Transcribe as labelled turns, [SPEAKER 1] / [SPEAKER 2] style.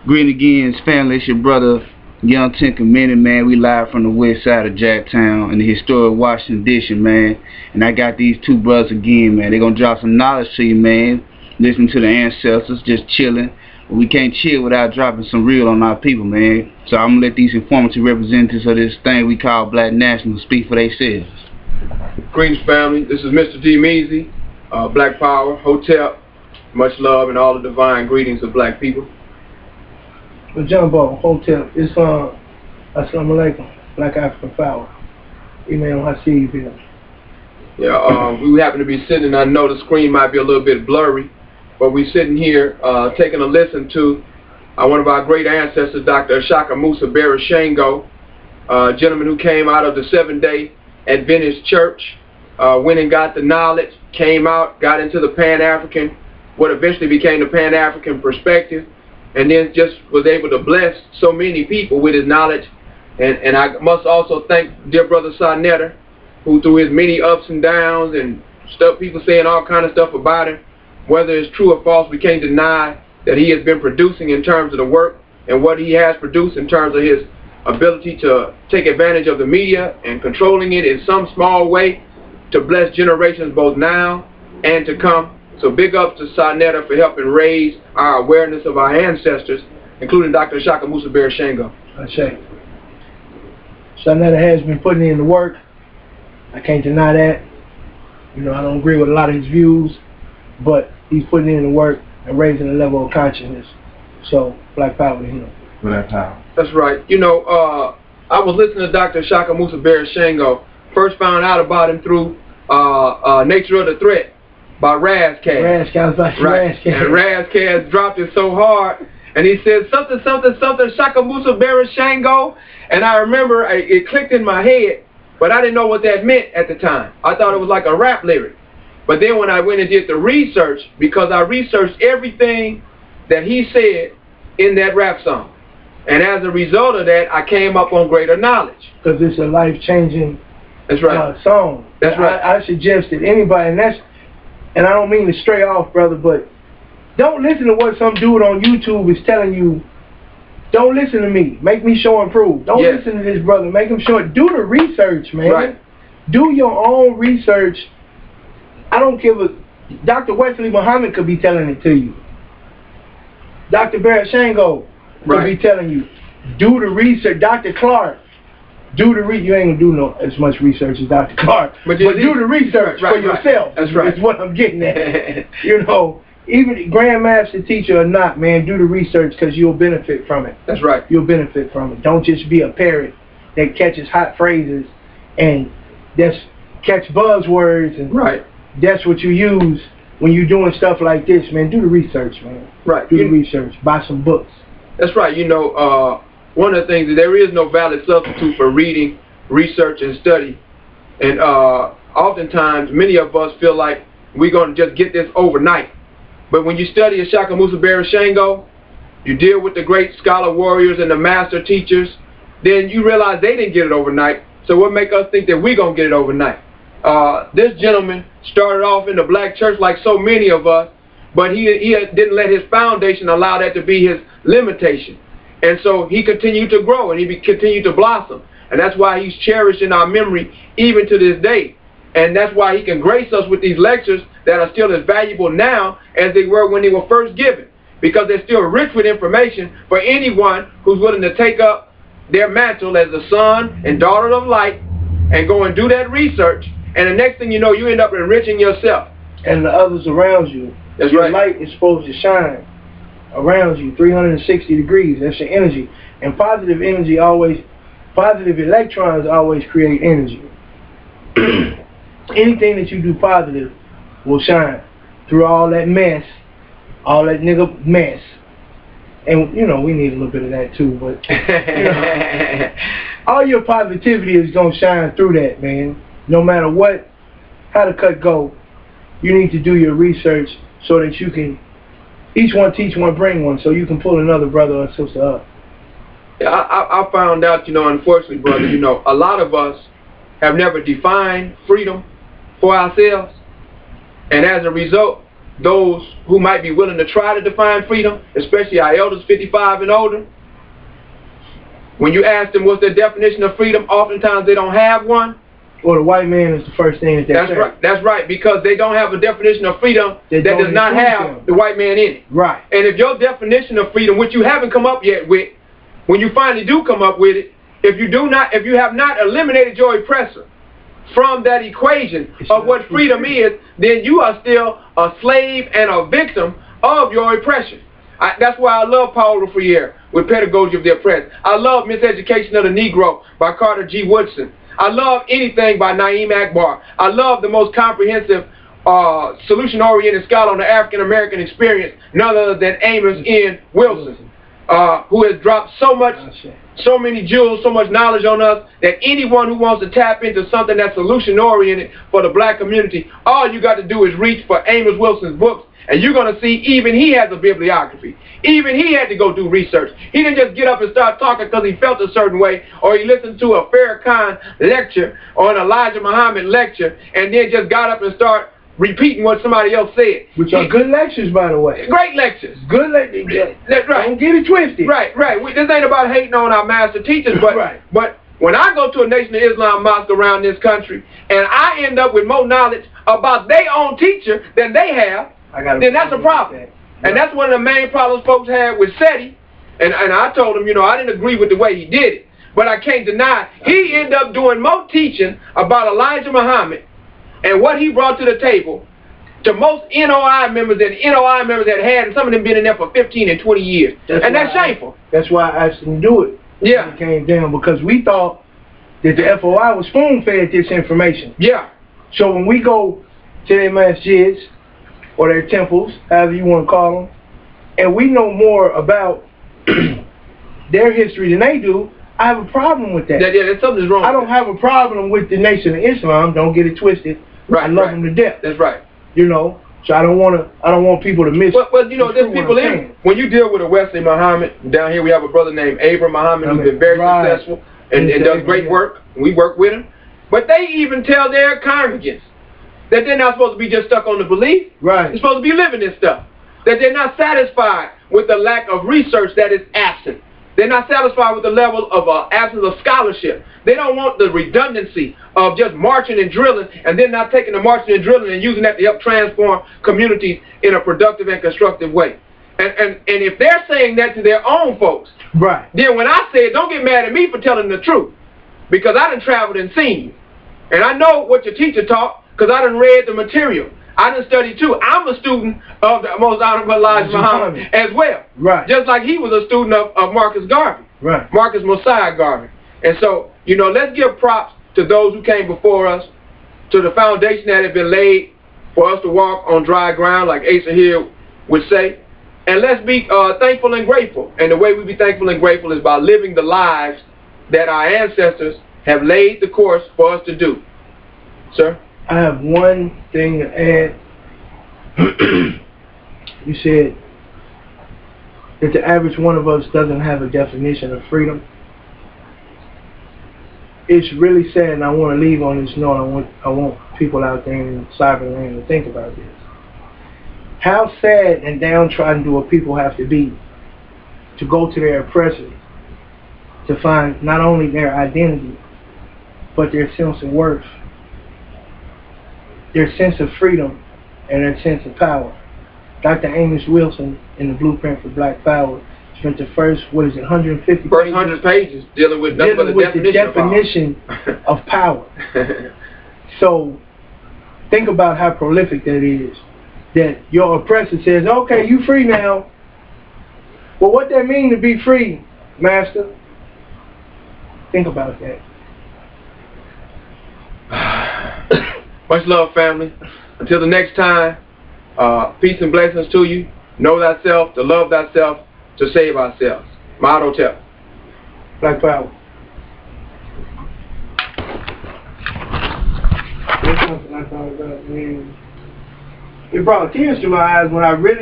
[SPEAKER 1] Greeting again, family. It's your brother, Young Ten Commandment, man. We live from the west side of Jacktown in the historic Washington Edition, man. And I got these two brothers again, man. They're going to drop some knowledge to you, man. Listening to the ancestors, just chilling. But we can't chill without dropping some real on our people, man. So I'm going to let these informative representatives of this thing we call Black Nationals speak for themselves.
[SPEAKER 2] Greetings, family. This is Mr. D. Meezy, Black Power, Hotel. Much love and all the divine greetings of black people.
[SPEAKER 3] Well, Jumbo, Hotel, it's Assalamu Alaikum, Black African Power. Imam Haseeb here.
[SPEAKER 2] Yeah, we happen to be sitting, I know the screen might be a little bit blurry, but we're sitting here taking a listen to one of our great ancestors, Dr. Ashaka Musa Barashango, a gentleman who came out of the Seventh-day Adventist Church, went and got the knowledge, came out, got into the Pan-African, what eventually became the Pan-African perspective, and then just was able to bless so many people with his knowledge. And I must also thank dear brother Sarnetta, who through his many ups and downs and stuff, people saying all kind of stuff about him, whether it's true or false, we can't deny that he has been producing in terms of the work and what he has produced in terms of his ability to take advantage of the media and controlling it in some small way to bless generations both now and to come. So big ups to Sarnetta for helping raise our awareness of our ancestors, including Dr. Ashaka Musa Barashango.
[SPEAKER 3] Sarnetta has been putting in the work. I can't deny that. You know, I don't agree with a lot of his views, but he's putting in the work and raising the level of consciousness. So, Black Power to him.
[SPEAKER 1] Black Power.
[SPEAKER 2] That's right. You know, I was listening to Dr. Ashaka Musa Barashango. First found out about him through Nature of the Threat by Razcast.
[SPEAKER 3] Right.
[SPEAKER 2] And Razcast dropped it so hard, and he said something, Shaka Musa Barashango, and I remember it clicked in my head, but I didn't know what that meant at the time. I thought it was like a rap lyric. But then when I went and did the research, because I researched everything that he said in that rap song, and as a result of that, I came up on greater knowledge.
[SPEAKER 3] Because it's a life-changing song.
[SPEAKER 2] That's right.
[SPEAKER 3] I suggest that anybody, and I don't mean to stray off, brother, but don't listen to what some dude on YouTube is telling you. Don't listen to me. Make me show and prove. Don't listen to this brother. Make him show it. Do the research, man.
[SPEAKER 2] Right.
[SPEAKER 3] Do your own research. I don't give a... Dr. Wesley Muhammad could be telling it to you. Dr. Barashango could be telling you. Do the research. Dr. Clark. Do the you ain't gonna do as much research as Dr. Clark, but do the research for yourself.
[SPEAKER 2] That's right.
[SPEAKER 3] That's what I'm getting at. You know, even grandmaster teacher or not, man, do the research because you'll benefit from it.
[SPEAKER 2] That's right.
[SPEAKER 3] You'll benefit from it. Don't just be a parrot that catches hot phrases and catch buzzwords and that's what you use when you're doing stuff like this, man. Do the research, man.
[SPEAKER 2] Right.
[SPEAKER 3] Do the research. Buy some books.
[SPEAKER 2] That's right. You know, one of the things is there is no valid substitute for reading, research, and study. And oftentimes, many of us feel like we're going to just get this overnight. But when you study Ashaka Musa Barashango, you deal with the great scholar warriors and the master teachers, then you realize they didn't get it overnight. So what make us think that we're going to get it overnight? This gentleman started off in the black church like so many of us, but he didn't let his foundation allow that to be his limitation. And so he continued to grow and he continued to blossom. And that's why he's cherished in our memory even to this day. And that's why he can grace us with these lectures that are still as valuable now as they were when they were first given. Because they're still rich with information for anyone who's willing to take up their mantle as the son and daughter of light and go and do that research. And the next thing you know, you end up enriching yourself.
[SPEAKER 3] And the others around you.
[SPEAKER 2] That's
[SPEAKER 3] your
[SPEAKER 2] right.
[SPEAKER 3] Light is supposed to shine around you 360 degrees. That's your energy. And positive electrons always create energy. Anything that you do positive will shine through all that mess, all that nigga mess. And, you know, we need a little bit of that too, but, you know, all your positivity is going to shine through that, man. No matter how the cut go, you need to do your research so that you can, each one teach one, bring one, so you can pull another brother or sister up.
[SPEAKER 2] Yeah, I found out, you know, unfortunately, brother, you know, a lot of us have never defined freedom for ourselves. And as a result, those who might be willing to try to define freedom, especially our elders 55 and older, when you ask them what's their definition of freedom, oftentimes they don't have one.
[SPEAKER 3] Or the white man is the first thing that they say.
[SPEAKER 2] Right. That's right, because they don't have a definition of freedom that does not have the white man in it.
[SPEAKER 3] Right.
[SPEAKER 2] And if your definition of freedom, which you haven't come up yet with, when you finally do come up with it, if you have not eliminated your oppressor from that equation of what freedom is, then you are still a slave and a victim of your oppression. That's why I love Paulo Freire with Pedagogy of the Oppressed. I love Miseducation of the Negro by Carter G. Woodson. I love anything by Naeem Akbar. I love the most comprehensive solution-oriented scholar on the African-American experience, none other than Amos N. Wilson, who has dropped so many jewels, so much knowledge on us that anyone who wants to tap into something that's solution-oriented for the black community, all you got to do is reach for Amos Wilson's books, and you're going to see even he has a bibliography. Even he had to go do research. He didn't just get up and start talking because he felt a certain way, or he listened to a Farrakhan lecture or an Elijah Muhammad lecture, and then just got up and start repeating what somebody else said.
[SPEAKER 3] Which are good lectures, by the way.
[SPEAKER 2] Great lectures.
[SPEAKER 3] Good lectures.
[SPEAKER 2] That's right.
[SPEAKER 3] Don't get it twisted.
[SPEAKER 2] Right. This ain't about hating on our master teachers, but but when I go to a Nation of Islam mosque around this country, and I end up with more knowledge about their own teacher than they have, then that's a problem. And that's one of the main problems folks had with SETI. And I told him, I didn't agree with the way he did it, but I can't deny he ended up doing more teaching about Elijah Muhammad and what he brought to the table to most NOI members that NOI members had, and some of them been in there for 15 and 20 years. That's shameful.
[SPEAKER 3] That's why I asked him to do it.
[SPEAKER 2] Yeah.
[SPEAKER 3] It came down because we thought that the FOI was spoon-fed this information.
[SPEAKER 2] Yeah.
[SPEAKER 3] So when we go to their masjids or their temples, however you want to call them, and we know more about their history than they do, I have a problem with that.
[SPEAKER 2] Yeah, something's wrong.
[SPEAKER 3] I don't have a problem with the Nation of Islam. Don't get it twisted.
[SPEAKER 2] Right.
[SPEAKER 3] I love them to death.
[SPEAKER 2] That's right.
[SPEAKER 3] So I don't want people to miss.
[SPEAKER 2] Well, there's people in. When you deal with a Wesley Muhammad, down here we have a brother named Abram Muhammad who's been very successful and does great work. We work with him. But they even tell their congregants that they're not supposed to be just stuck on the belief.
[SPEAKER 3] Right.
[SPEAKER 2] They're supposed to be living this stuff. That they're not satisfied with the lack of research that is absent. They're not satisfied with the level of absence of scholarship. They don't want the redundancy of just marching and drilling and then not taking the marching and drilling and using that to help transform communities in a productive and constructive way. And if they're saying that to their own folks, then when I say it, don't get mad at me for telling the truth. Because I done traveled and seen you. And I know what your teacher taught because I done read the material. I done studied too. I'm a student of the Most Honorable Elijah Muhammad as well.
[SPEAKER 3] Right.
[SPEAKER 2] Just like he was a student of Marcus Garvey.
[SPEAKER 3] Right.
[SPEAKER 2] Marcus Mosiah Garvey. And so, let's give props to those who came before us, to the foundation that had been laid for us to walk on dry ground, like Asa here would say. And let's be thankful and grateful. And the way we be thankful and grateful is by living the lives that our ancestors have laid the course for us to do. Sir?
[SPEAKER 3] I have one thing to add. You said that the average one of us doesn't have a definition of freedom. It's really sad, and I want to leave on this note. I want people out there in cyberland to think about this. How sad and downtrodden do a people have to be to go to their oppressors to find not only their identity, but their sense of worth, their sense of freedom, and their sense of power. Dr. Amos Wilson, in the Blueprint for Black Power, spent the first 150
[SPEAKER 2] first 100 pages dealing with the
[SPEAKER 3] definition of power. So think about how prolific that is. That your oppressor says, okay, you free now. Well, what that mean to be free, master? Think about that.
[SPEAKER 2] Much love, family. Until the next time, peace and blessings to you. Know thyself, to love thyself, to save ourselves. Motto tell.
[SPEAKER 3] Black Power. There's something I thought about, man. It brought tears to my eyes when I really